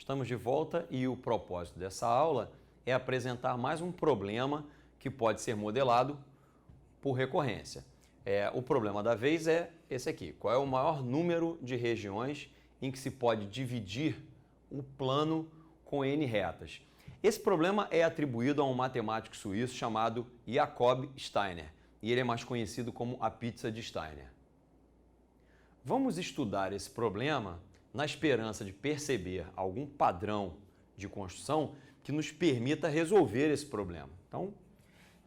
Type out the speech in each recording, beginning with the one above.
Estamos de volta e o propósito dessa aula é apresentar mais um problema que pode ser modelado por recorrência. O problema da vez é esse aqui. Qual é o maior número de regiões em que se pode dividir o plano com N retas? Esse problema é atribuído a um matemático suíço chamado Jakob Steiner, e ele é mais conhecido como a pizza de Steiner. Vamos estudar esse problema na esperança de perceber algum padrão de construção que nos permita resolver esse problema. Então,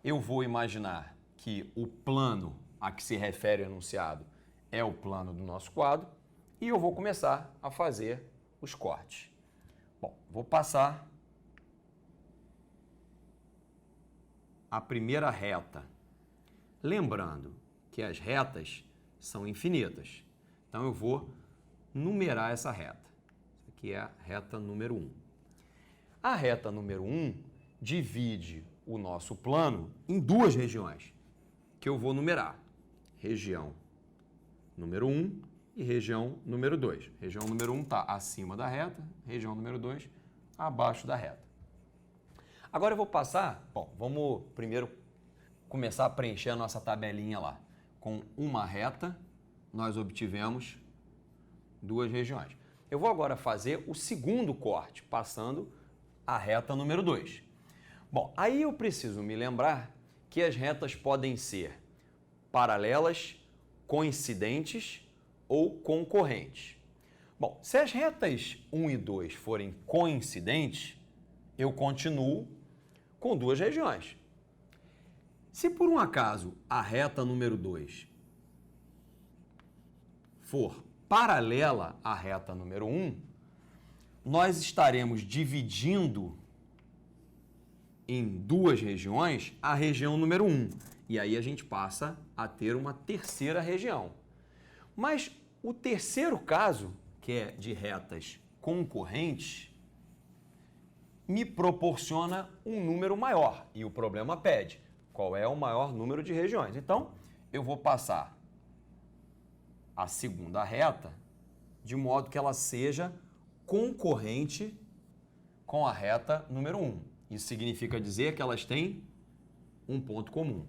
eu vou imaginar que o plano a que se refere o enunciado é o plano do nosso quadro e eu vou começar a fazer os cortes. Bom, vou passar a primeira reta. Lembrando que as retas são infinitas. Então, eu vou numerar essa reta. Isso aqui é a reta número 1. A reta número 1 divide o nosso plano em duas regiões, que eu vou numerar. Região número 1 e região número 2. Região número 1 está acima da reta, região número 2 abaixo da reta. Agora eu vou passar, vamos primeiro começar a preencher a nossa tabelinha lá. Com uma reta, nós obtivemos duas regiões. Eu vou agora fazer o segundo corte, passando a reta número 2. Bom, aí eu preciso me lembrar que as retas podem ser paralelas, coincidentes ou concorrentes. Bom, se as retas 1 e 2 forem coincidentes, eu continuo com duas regiões. Se por um acaso a reta número 2 for paralela à reta número 1, nós estaremos dividindo em duas regiões a região número 1. E aí a gente passa a ter uma terceira região. Mas o terceiro caso, que é de retas concorrentes, me proporciona um número maior. E o problema pede qual é o maior número de regiões. Então, eu vou passar a segunda reta de modo que ela seja concorrente com a reta número 1. Isso significa dizer que elas têm um ponto comum.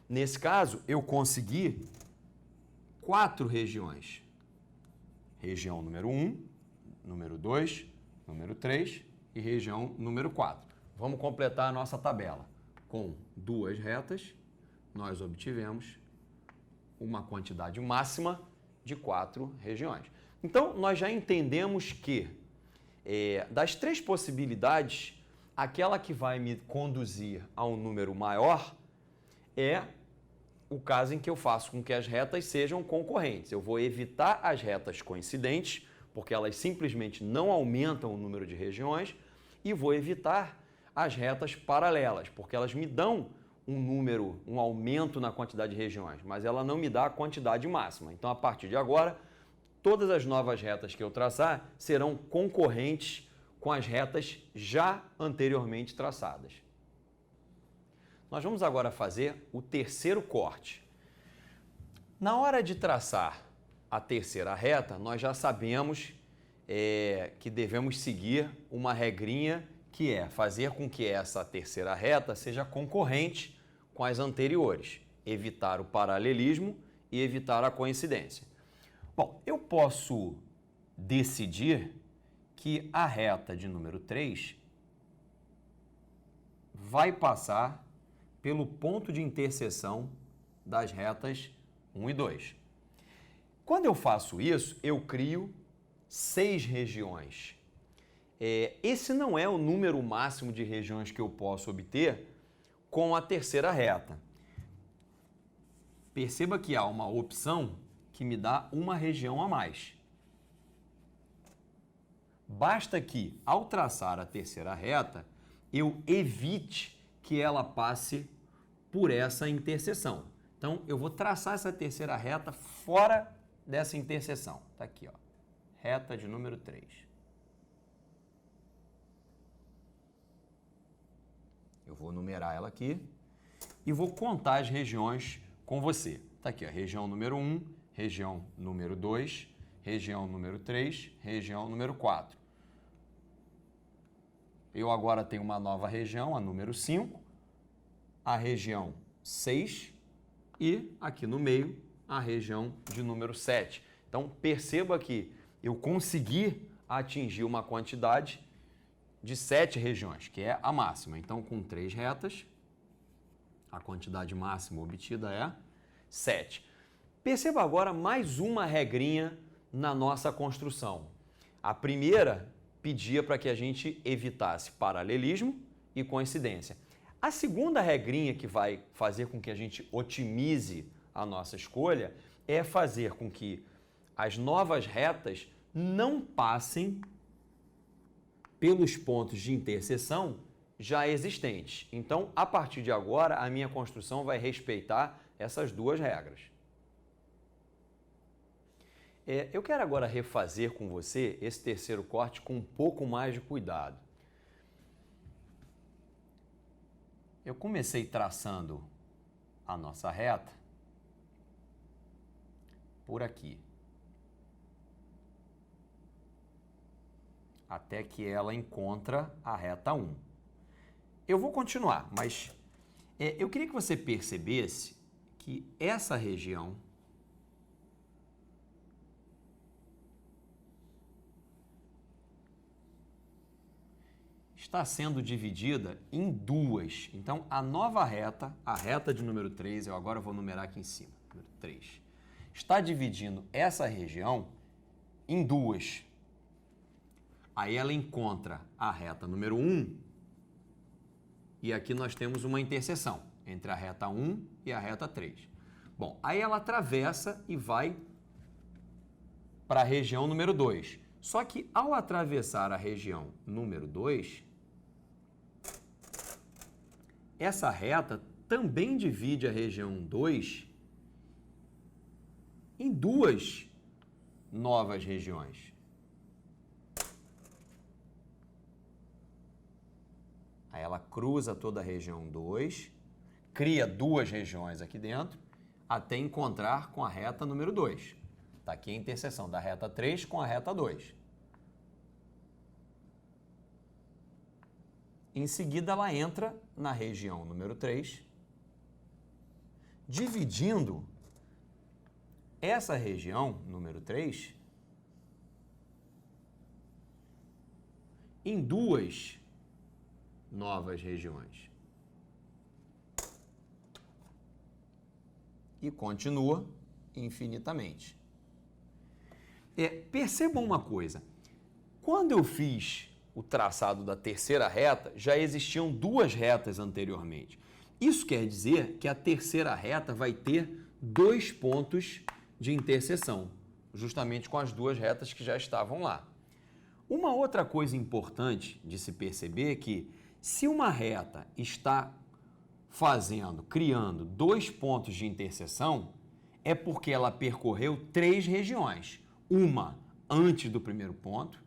Nesse caso, eu consegui 4 regiões. Região número 1, número 2, número 3 e região número 4. Vamos completar a nossa tabela. Com duas retas, nós obtivemos uma quantidade máxima de 4 regiões. Então, nós já entendemos que das 3 possibilidades, aquela que vai me conduzir a um número maior é o caso em que eu faço com que as retas sejam concorrentes. Eu vou evitar as retas coincidentes, porque elas simplesmente não aumentam o número de regiões, e vou evitar as retas paralelas, porque elas me dão um aumento na quantidade de regiões, mas ela não me dá a quantidade máxima. Então, a partir de agora, todas as novas retas que eu traçar serão concorrentes com as retas já anteriormente traçadas. Nós vamos agora fazer o terceiro corte. Na hora de traçar a terceira reta, nós já sabemos que devemos seguir uma regrinha que é fazer com que essa terceira reta seja concorrente com as anteriores, evitar o paralelismo e evitar a coincidência. Bom, eu posso decidir que a reta de número 3 vai passar pelo ponto de interseção das retas 1 e 2. Quando eu faço isso, eu crio 6 regiões. Esse não é o número máximo de regiões que eu posso obter com a terceira reta. Perceba que há uma opção que me dá uma região a mais. Basta que, ao traçar a terceira reta, eu evite que ela passe por essa interseção. Então, eu vou traçar essa terceira reta fora dessa interseção. Está aqui, ó, reta de número 3. Eu vou numerar ela aqui e vou contar as regiões com você. Está aqui, ó, região número 1, região número 2, região número 3, região número 4. eu agora tenho uma nova região, a número 5, a região 6 e aqui no meio a região de número 7. Então perceba que eu consegui atingir uma quantidade de 7 regiões, que é a máxima. Então com 3 retas, a quantidade máxima obtida é 7. Perceba agora mais uma regrinha na nossa construção. A primeira pedia para que a gente evitasse paralelismo e coincidência. A segunda regrinha que vai fazer com que a gente otimize a nossa escolha é fazer com que as novas retas não passem pelos pontos de interseção já existentes. Então, a partir de agora, a minha construção vai respeitar essas duas regras. Eu quero agora refazer com você esse terceiro corte com um pouco mais de cuidado. Eu comecei traçando a nossa reta por aqui, até que ela encontra a reta 1. Eu vou continuar, mas eu queria que você percebesse que essa região está sendo dividida em duas. Então, a nova reta, a reta de número 3, eu agora vou numerar aqui em cima, número 3, está dividindo essa região em duas. Aí ela encontra a reta número 1 e aqui nós temos uma interseção entre a reta 1 e a reta 3. Bom, aí ela atravessa e vai para a região número 2. Só que ao atravessar a região número 2, essa reta também divide a região 2 em duas novas regiões. Aí ela cruza toda a região 2, cria duas regiões aqui dentro, até encontrar com a reta número 2. Está aqui a interseção da reta 3 com a reta 2. Em seguida, ela entra na região número 3, dividindo essa região, número 3, em duas novas regiões. E continua infinitamente. Percebam uma coisa. Quando eu fiz o traçado da terceira reta, já existiam duas retas anteriormente. Isso quer dizer que a terceira reta vai ter 2 pontos de interseção, justamente com as duas retas que já estavam lá. Uma outra coisa importante de se perceber é que se uma reta está criando 2 pontos de interseção, é porque ela percorreu 3 regiões. Uma antes do primeiro ponto,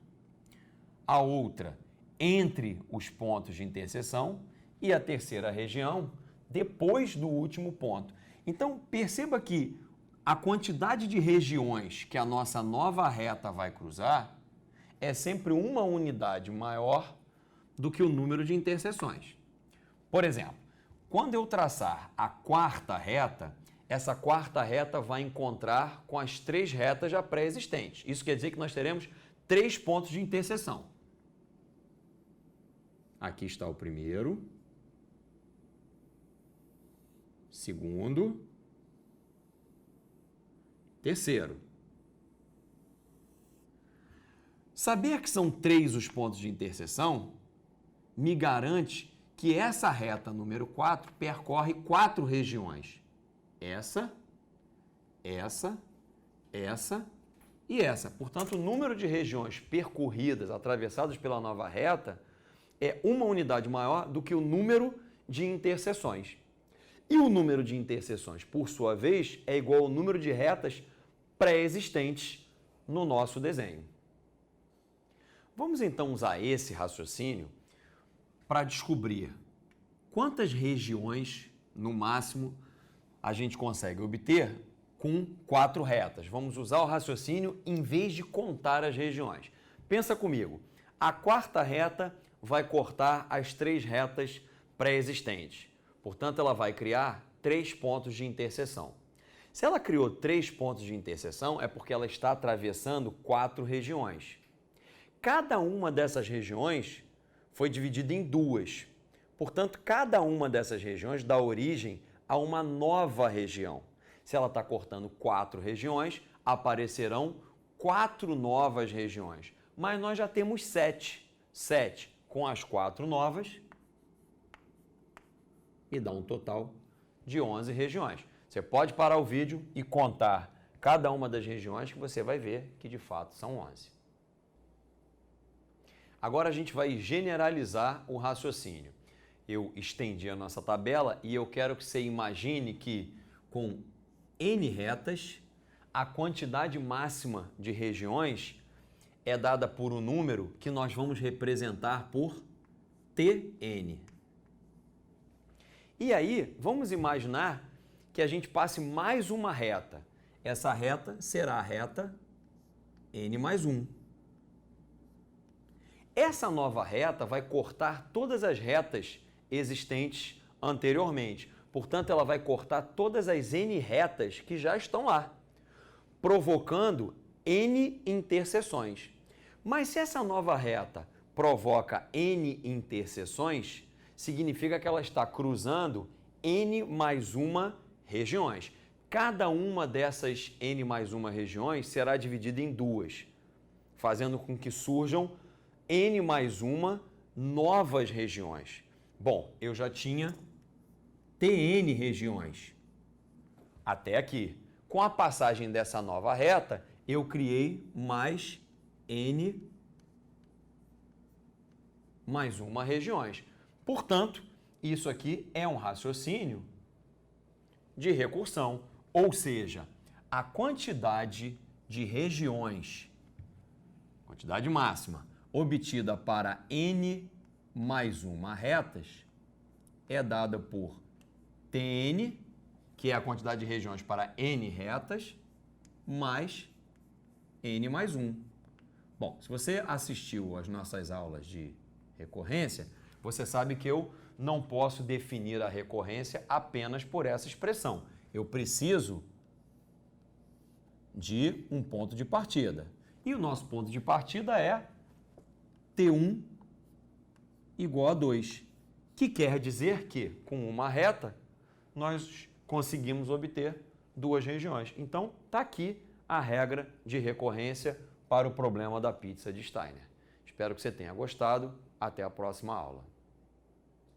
a outra entre os pontos de interseção e a terceira região depois do último ponto. Então, perceba que a quantidade de regiões que a nossa nova reta vai cruzar é sempre uma unidade maior do que o número de interseções. Por exemplo, quando eu traçar a quarta reta, essa quarta reta vai encontrar com as 3 retas já pré-existentes. Isso quer dizer que nós teremos 3 pontos de interseção. Aqui está o primeiro, segundo, terceiro. Saber que são 3 os pontos de interseção me garante que essa reta número 4 percorre 4 regiões. Essa e essa. Portanto, o número de regiões percorridas, atravessadas pela nova reta, é uma unidade maior do que o número de interseções. E o número de interseções, por sua vez, é igual ao número de retas pré-existentes no nosso desenho. Vamos então usar esse raciocínio para descobrir quantas regiões, no máximo, a gente consegue obter com 4 retas. Vamos usar o raciocínio em vez de contar as regiões. Pensa comigo, a quarta reta vai cortar as 3 retas pré-existentes. Portanto, ela vai criar 3 pontos de interseção. Se ela criou 3 pontos de interseção, é porque ela está atravessando 4 regiões. Cada uma dessas regiões foi dividida em 2. Portanto, cada uma dessas regiões dá origem a uma nova região. Se ela está cortando 4 regiões, aparecerão 4 novas regiões. Mas nós já temos 7. 7 com as 4 novas e dá um total de 11 regiões. Você pode parar o vídeo e contar cada uma das regiões que você vai ver que de fato são 11. Agora a gente vai generalizar o raciocínio. Eu estendi a nossa tabela e eu quero que você imagine que com N retas, a quantidade máxima de regiões é dada por um número que nós vamos representar por Tn. E aí, vamos imaginar que a gente passe mais uma reta. Essa reta será a reta N mais 1. Essa nova reta vai cortar todas as retas existentes anteriormente. Portanto, ela vai cortar todas as N retas que já estão lá, provocando N interseções. Mas se essa nova reta provoca N interseções, significa que ela está cruzando N mais uma regiões. Cada uma dessas N mais uma regiões será dividida em 2, fazendo com que surjam N mais uma novas regiões. Bom, eu já tinha Tn regiões até aqui. Com a passagem dessa nova reta, eu criei mais N mais uma regiões. Portanto, isso aqui é um raciocínio de recursão, ou seja, a quantidade de regiões, quantidade máxima, obtida para N mais uma retas, é dada por Tn, que é a quantidade de regiões para N retas, mais N mais 1. Bom, se você assistiu às nossas aulas de recorrência, você sabe que eu não posso definir a recorrência apenas por essa expressão. Eu preciso de um ponto de partida. E o nosso ponto de partida é T1 igual a 2, que quer dizer que, com uma reta, nós conseguimos obter 2 regiões. Então, está aqui a regra de recorrência para o problema da pizza de Steiner. Espero que você tenha gostado. Até a próxima aula.